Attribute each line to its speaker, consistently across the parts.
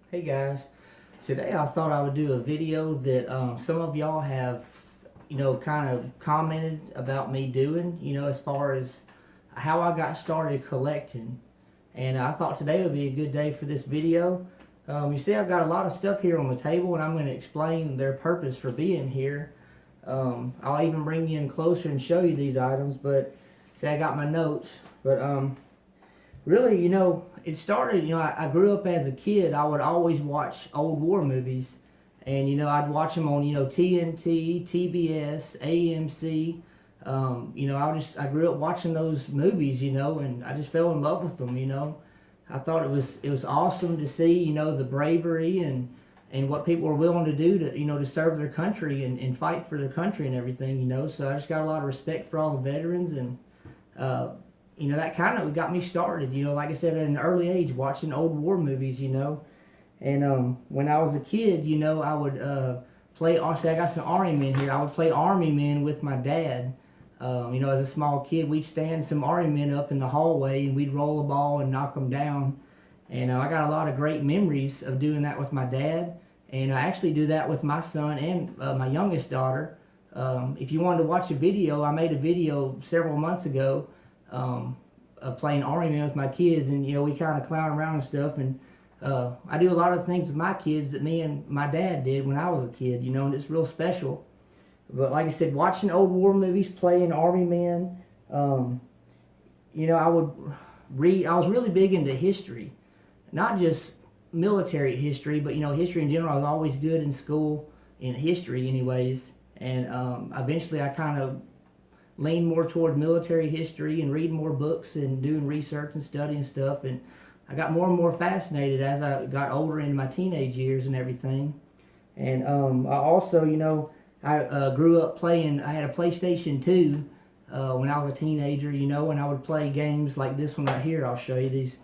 Speaker 1: Hey guys, today I thought I would do a video that some of y'all have, kind of commented about me doing, as far as how I got started collecting. And I thought today would be a good day for this video. You see, I've got a lot of stuff here on the table, and I'm going to explain their purpose for being here. I'll even bring you in closer and show you these items, but see, I got my notes. But really, it started, I grew up as a kid. I would always watch old war movies. And, I'd watch them on, TNT, TBS, AMC. I grew up watching those movies, and I just fell in love with them. I thought it was awesome to see, the bravery and what people were willing to do to serve their country and fight for their country and everything. So I just got a lot of respect for all the veterans, and uh, that kind of got me started, like I said, at an early age, watching old war movies. And when I was a kid, I would play, honestly, I got some Army Men here. I would play Army Men with my dad. As a small kid, we'd stand some Army Men up in the hallway and we'd roll a ball and knock them down. And I got a lot of great memories of doing that with my dad. And I actually do that with my son and my youngest daughter. If you wanted to watch a video, I made a video several months ago of playing Army Man with my kids, and we kind of clown around and stuff. And I do a lot of things with my kids that me and my dad did when I was a kid, and it's real special. But like I said, watching old war movies, playing Army Men, I would read. I was really big into history, not just military history, but history in general. I was always good in school in history, anyways. And eventually, I kind of leaned more toward military history and reading more books and doing research and studying stuff. And I got more and more fascinated as I got older in my teenage years and everything. And I also, I grew up playing. I had a PlayStation 2 when I was a teenager, and I would play games like this one right here. I'll show you these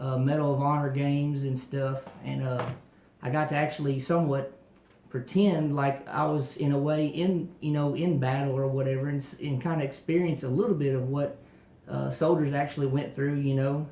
Speaker 1: Medal of Honor games and stuff. And I got to actually somewhat pretend like I was in a way in battle or whatever, and kind of experience a little bit of what soldiers actually went through.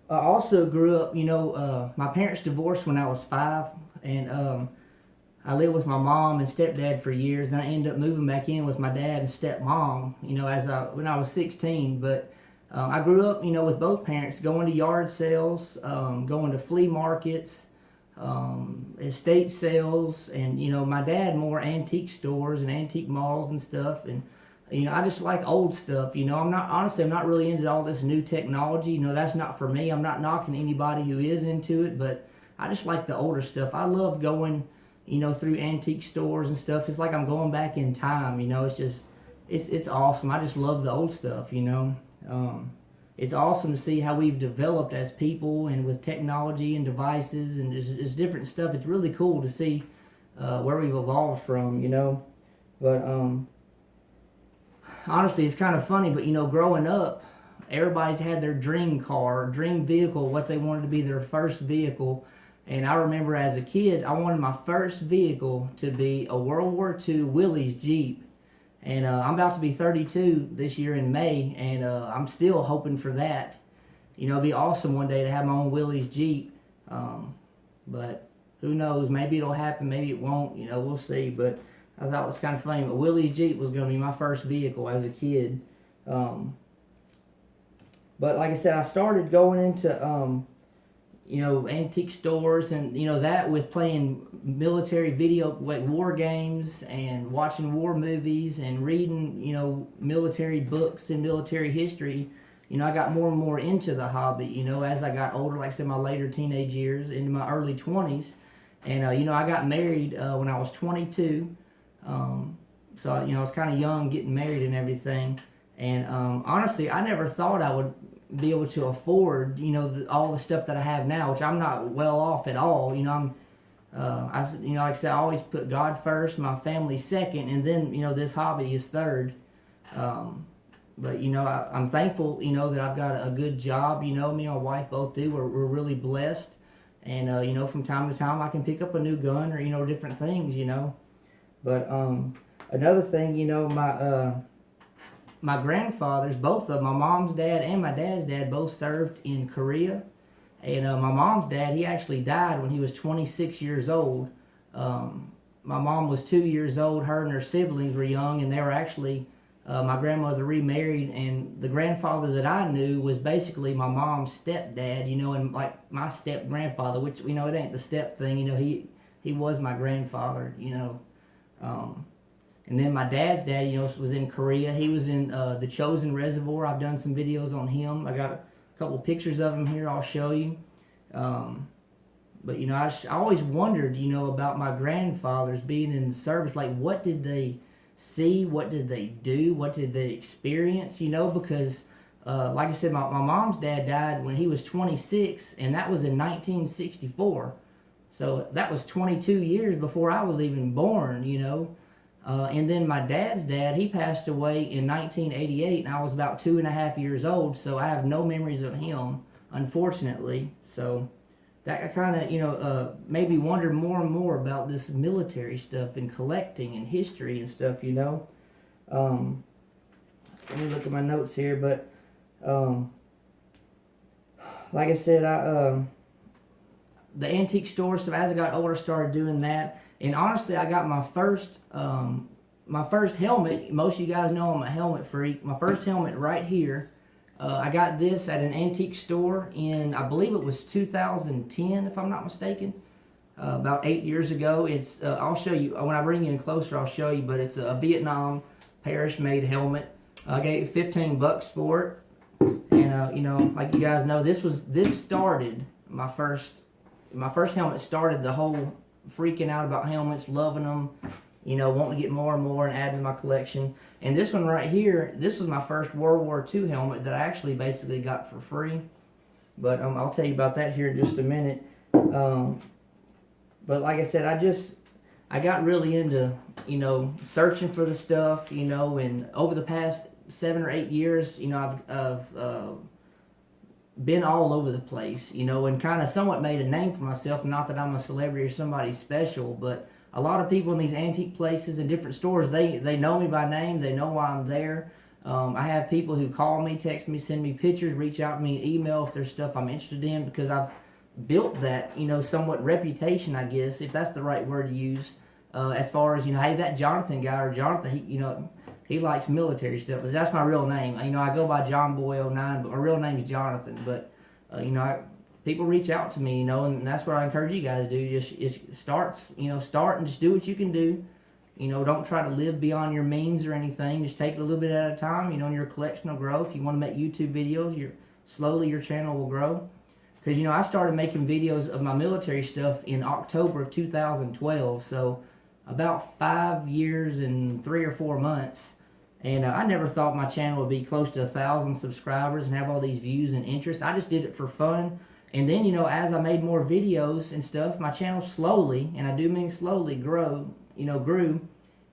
Speaker 1: I also grew up, my parents divorced when I was 5, and I lived with my mom and stepdad for years, and I ended up moving back in with my dad and stepmom, when I was 16. But I grew up, with both parents going to yard sales, going to flea markets, estate sales, and my dad more antique stores and antique malls and stuff. And I just like old stuff. I'm not really into all this new technology. That's not for me. I'm not knocking anybody who is into it, but I just like the older stuff. I love going through antique stores and stuff. It's like I'm going back in time. It's awesome. I just love the old stuff. It's awesome to see how we've developed as people and with technology and devices and just different stuff. It's really cool to see where we've evolved from, But honestly, it's kind of funny, but growing up, everybody's had their dream car, dream vehicle, what they wanted to be their first vehicle. And I remember as a kid, I wanted my first vehicle to be a World War II Willys Jeep. And I'm about to be 32 this year in May, and I'm still hoping for that. It'd be awesome one day to have my own Willys Jeep. But who knows? Maybe it'll happen, maybe it won't. We'll see. But I thought it was kind of funny. But Willys Jeep was going to be my first vehicle as a kid. But like I said, I started going into antique stores, and that with playing military video, like war games, and watching war movies and reading military books and military history. I got more and more into the hobby as I got older, like I said, my later teenage years into my early 20s. And I got married when I was 22. So I was kind of young getting married and everything. And honestly, I never thought I would be able to afford, all the stuff that I have now, which I'm not well off at all. Like I said, I always put God first, my family second, and then, this hobby is third. But, I'm thankful, that I've got a good job. Me and my wife both do. We're really blessed. And, from time to time, I can pick up a new gun or, different things, But another thing, my grandfathers, both of my mom's dad and my dad's dad, both served in Korea. And my mom's dad, he actually died when he was 26 years old. My mom was 2 years old. Her and her siblings were young, and they were actually, my grandmother remarried, and the grandfather that I knew was basically my mom's stepdad, you know, and like my step grandfather, which, you know, it ain't the step thing, you know, he was my grandfather, you know. And then my dad's dad, you know, was in Korea. He was in the Chosen Reservoir. I've done some videos on him. I got a couple pictures of him here I'll show you. But, you know, I always wondered, you know, about my grandfathers being in the service. Like, what did they see? What did they do? What did they experience? You know, because, like I said, my mom's dad died when he was 26, and that was in 1964. So that was 22 years before I was even born, you know. And then my dad's dad, he passed away in 1988, and I was about 2.5 years old, so I have no memories of him, unfortunately. So that kind of, you know, made me wonder more and more about this military stuff and collecting and history and stuff, you know. Let me look at my notes here, but like I said, the antique store stuff, as I got older, started doing that. And honestly, I got my first helmet. Most of you guys know I'm a helmet freak. My first helmet right here. I got this at an antique store in, I believe it was 2010, if I'm not mistaken. About 8 years ago. It's, I'll show you, when I bring you in closer, I'll show you, but it's a Vietnam Parish-made helmet. I gave 15 bucks for it. And, you know, like you guys know, this started, my first helmet started the whole freaking out about helmets, loving them, you know, wanting to get more and more and add to my collection. And this one right here, this was my first World War II helmet that I actually basically got for free. But I'll tell you about that here in just a minute. But like I said, I got really into, you know, searching for the stuff, you know, and over the past 7 or 8 years, you know, I've been all over the place, you know, and kind of somewhat made a name for myself. Not that I'm a celebrity or somebody special, but a lot of people in these antique places and different stores, they know me by name. They know why I'm there. I have people who call me, text me, send me pictures, reach out to me, email if there's stuff I'm interested in, because I've built that, you know, somewhat reputation, I guess, if that's the right word to use, as far as, you know, hey, that Jonathan guy, or Jonathan, he, you know, he likes military stuff. That's my real name. You know, I go by John Boy 09, but my real name is Jonathan. But, you know, people reach out to me, you know, and that's what I encourage you guys to do. Just start and just do what you can do. You know, don't try to live beyond your means or anything. Just take it a little bit at a time. You know, and your collection will grow. If you want to make YouTube videos, slowly your channel will grow. Because, you know, I started making videos of my military stuff in October of 2012. So about 5 years and 3 or 4 months. And I never thought my channel would be close to 1,000 subscribers and have all these views and interest. I just did it for fun. And then, you know, as I made more videos and stuff, my channel slowly, and I do mean slowly, grew. And,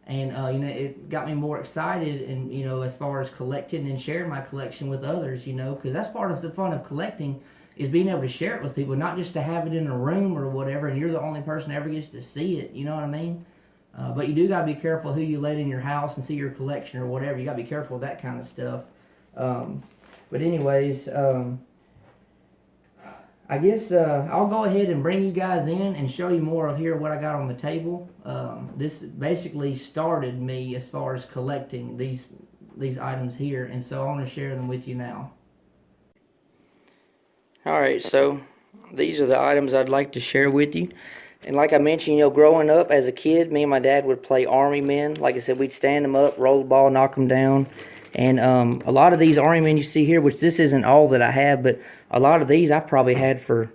Speaker 1: you know, it got me more excited, and, you know, as far as collecting and sharing my collection with others, you know, because that's part of the fun of collecting, is being able to share it with people, not just to have it in a room or whatever, and you're the only person that ever gets to see it, you know what I mean? But you do got to be careful who you let in your house and see your collection or whatever. You got to be careful with that kind of stuff. But anyways, I guess I'll go ahead and bring you guys in and show you more of here what I got on the table. This basically started me as far as collecting these items here, and so I want to share them with you now. Alright, so these are the items I'd like to share with you. And like I mentioned, you know, growing up as a kid, me and my dad would play Army Men. Like I said, we'd stand them up, roll the ball, knock them down. And a lot of these Army Men you see here, which this isn't all that I have, but a lot of these I've probably had for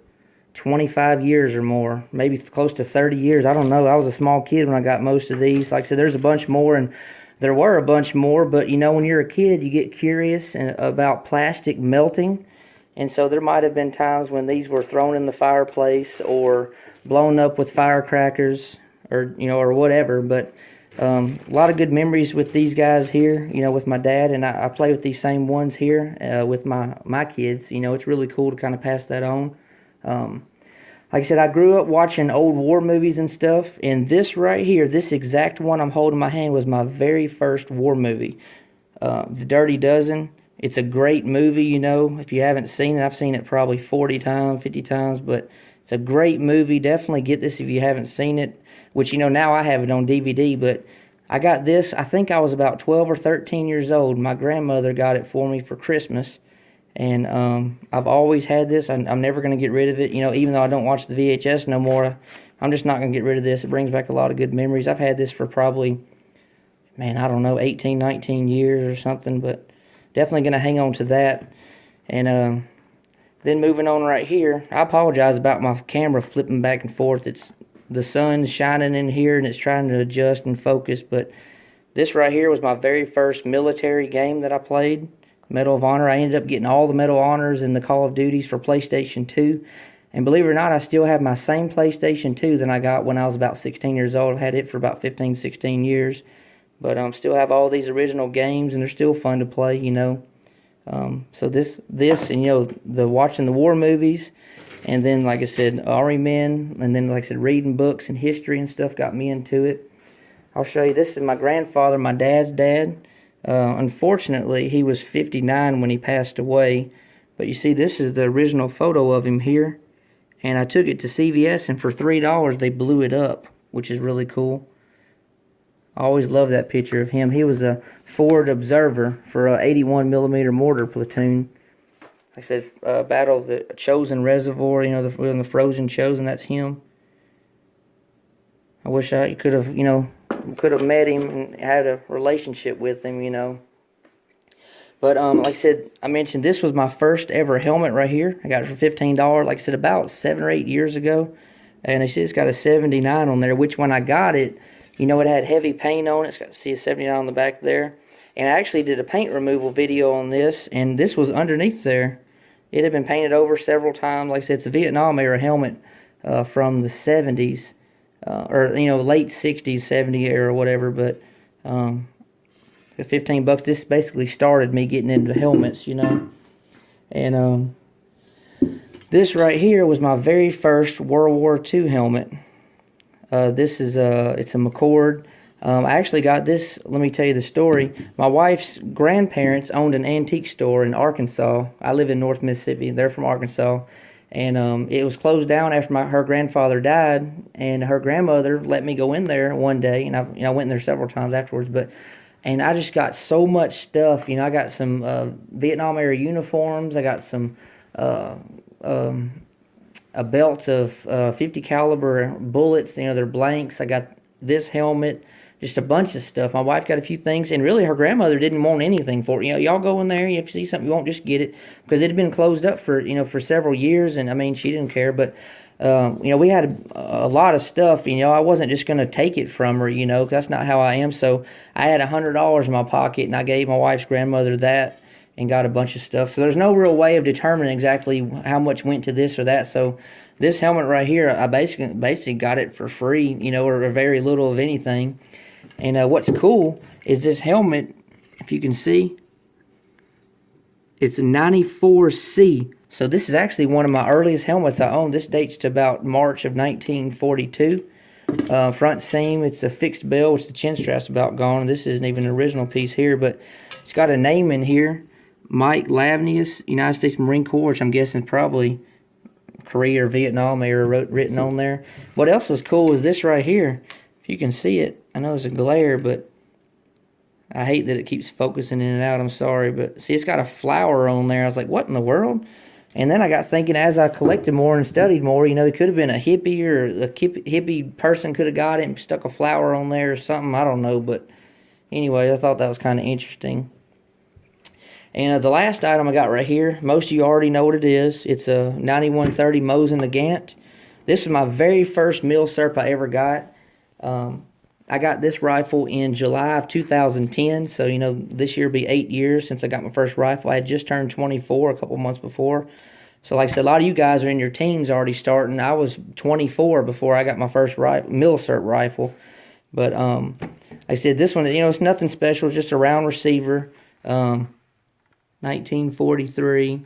Speaker 1: 25 years or more, maybe close to 30 years. I don't know. I was a small kid when I got most of these. Like I said, there's a bunch more, and there were a bunch more. But, you know, when you're a kid, you get curious about plastic melting. And so there might have been times when these were thrown in the fireplace or blown up with firecrackers, or, you know, or whatever. But a lot of good memories with these guys here, you know, with my dad. And I play with these same ones here with my kids. You know, it's really cool to kind of pass that on. Like I said, I grew up watching old war movies and stuff. And this right here, this exact one I'm holding in my hand, was my very first war movie. The Dirty Dozen. It's a great movie, you know. If you haven't seen it, I've seen it probably 40 times, 50 times, but it's a great movie. Definitely get this if you haven't seen it, which, you know, now I have it on DVD, but I got this, I think I was about 12 or 13 years old. My grandmother got it for me for Christmas, and I've always had this. I'm never going to get rid of it, you know, even though I don't watch the VHS no more. I'm just not going to get rid of this. It brings back a lot of good memories. I've had this for probably, man, I don't know, 18, 19 years or something, but definitely going to hang on to that. And then moving on right here, I apologize about my camera flipping back and forth. It's the sun's shining in here and it's trying to adjust and focus, but this right here was my very first military game that I played, Medal of Honor. I ended up getting all the Medal of Honors in the Call of Duties for PlayStation 2. And believe it or not, I still have my same PlayStation 2 that I got when I was about 16 years old. I had it for about 15, 16 years. But still have all these original games, and they're still fun to play, you know. So this, and, you know, the watching the war movies, and then, like I said, Army Men, and then, like I said, reading books and history and stuff got me into it. I'll show you. This is my grandfather, my dad's dad. Unfortunately, he was 59 when he passed away. But you see, this is the original photo of him here. And I took it to CVS, and for $3, they blew it up, which is really cool. I always loved that picture of him. He was a forward observer for a 81 millimeter mortar platoon. Like I said, Battle of the Chosin Reservoir, you know, the frozen Chosin, that's him. I wish I could have, you know, met him and had a relationship with him, you know. But like I said, I mentioned this was my first ever helmet right here. I got it for $15, like I said, about 7 or 8 years ago. And it's got a 79 on there, which when I got it, you know, it had heavy paint on it. It's got, see, a 79 on the back there. And I actually did a paint removal video on this, and this was underneath there. It had been painted over several times. Like I said, it's a Vietnam era helmet from the 70s, or, you know, late 60s, 70 era or whatever. But for $15, this basically started me getting into helmets, you know. And this right here was my very first World War II helmet. This is it's a McCord. I actually got this, let me tell you the story. My wife's grandparents owned an antique store in Arkansas. I live in North Mississippi. They're from Arkansas. And it was closed down after her grandfather died. And her grandmother let me go in there one day. And I went in there several times afterwards. And I just got so much stuff. You know, I got some Vietnam era uniforms. I got some a belt of 50 caliber bullets, you know, they're blanks. I got this helmet, just a bunch of stuff. My wife got a few things, and really her grandmother didn't want anything for it. You know, y'all go in there, if you see something you want, just get it, because it had been closed up for, you know, for several years, and I mean, she didn't care. But you know, we had a lot of stuff. You know, I wasn't just going to take it from her, you know, 'cause that's not how I am. So I had $100 in my pocket, and I gave my wife's grandmother that and got a bunch of stuff. So there's no real way of determining exactly how much went to this or that. So this helmet right here, I basically got it for free, you know, or very little of anything. And what's cool is this helmet, if you can see, it's a 94C. So this is actually one of my earliest helmets I own. This dates to about March of 1942. Front seam, it's a fixed bell, which the chin strap's about gone. This isn't even an original piece here, but it's got a name in here. Mike Lavnius, United States Marine Corps, which I'm guessing probably Korea or Vietnam era written on there. What else was cool is this right here. If you can see it, I know it's a glare, but I hate that it keeps focusing in and out. I'm sorry, but see, it's got a flower on there. I was like, what in the world? And then I got thinking, as I collected more and studied more, you know, it could have been a hippie, or the hippie person could have got it and stuck a flower on there or something. I don't know, but anyway, I thought that was kind of interesting. And the last item I got right here, most of you already know what it is. It's a 9130 Mosin Nagant. This is my very first milsurp I ever got. I got this rifle in July of 2010, so, you know, this year will be 8 years since I got my first rifle. I had just turned 24 a couple months before. So, like I said, a lot of you guys are in your teens already starting. I was 24 before I got my first milsurp rifle. But, like I said, this one, you know, it's nothing special. It's just a round receiver. 1943.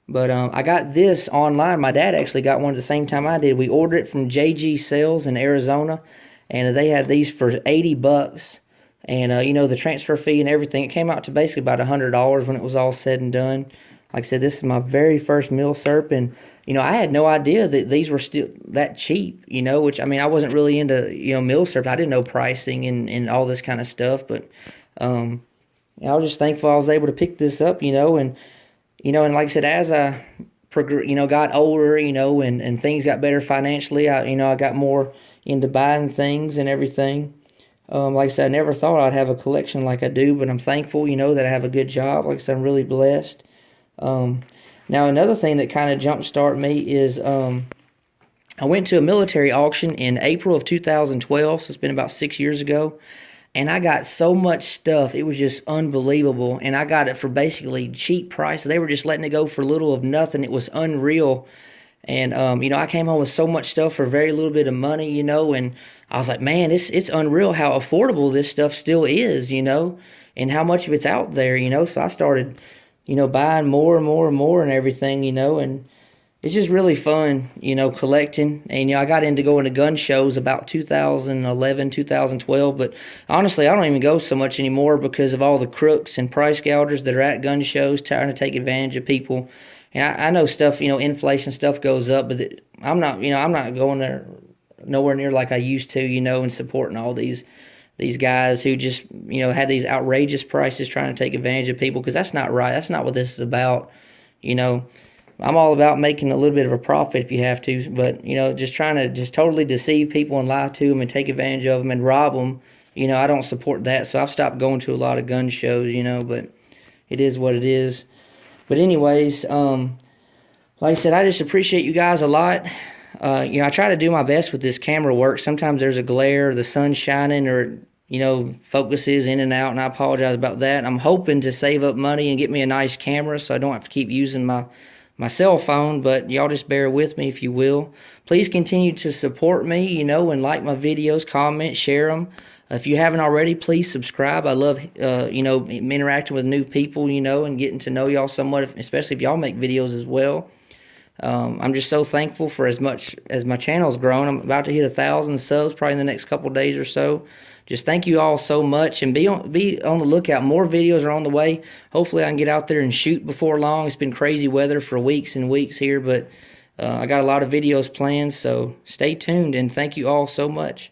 Speaker 1: But I got this online. My dad actually got one at the same time I did. We ordered it from JG Sales in Arizona, and they had these for $80. And, the transfer fee and everything, it came out to basically about $100 when it was all said and done. Like I said, this is my very first milsurp, and, I had no idea that these were still that cheap, which, I wasn't really into, milsurps. I didn't know pricing and all this kind of stuff, but I was just thankful I was able to pick this up, and like I said, as I, got older, and things got better financially, I got more into buying things and everything. Like I said, I never thought I'd have a collection like I do, but I'm thankful, that I have a good job. Like I said, I'm really blessed. Now, another thing that kind of jumpstarted me is I went to a military auction in April of 2012, so it's been about 6 years ago, and I got so much stuff. It was just unbelievable, and I got it for basically cheap price. They were just letting it go for little of nothing. It was unreal. And, I came home with so much stuff for very little bit of money, and I was like, man, it's unreal how affordable this stuff still is, and how much of it's out there, So I started, buying more and more and more and everything, and it's just really fun, collecting. And, I got into going to gun shows about 2011, 2012, but honestly, I don't even go so much anymore because of all the crooks and price gougers that are at gun shows trying to take advantage of people. And I know stuff, inflation stuff goes up, but I'm not going there nowhere near like I used to, and supporting all these guys who just, had these outrageous prices trying to take advantage of people, because that's not right. That's not what this is about. I'm all about making a little bit of a profit if you have to, but, just trying to just totally deceive people and lie to them and take advantage of them and rob them, I don't support that. So I've stopped going to a lot of gun shows, but it is what it is. But anyways, like I said, I just appreciate you guys a lot. I try to do my best with this camera work. Sometimes there's a glare, the sun's shining, or, focus is in and out, and I apologize about that. I'm hoping to save up money and get me a nice camera so I don't have to keep using my cell phone, but y'all just bear with me if you will. Please continue to support me, and like my videos, comment, share them. If you haven't already, please subscribe. I love, interacting with new people, and getting to know y'all somewhat, especially if y'all make videos as well. I'm just so thankful for as much as my channel's grown. I'm about to hit 1,000 subs probably in the next couple days or so. Just thank you all so much, and be on the lookout. More videos are on the way. Hopefully I can get out there and shoot before long. It's been crazy weather for weeks and weeks here, but I got a lot of videos planned, so stay tuned, and thank you all so much.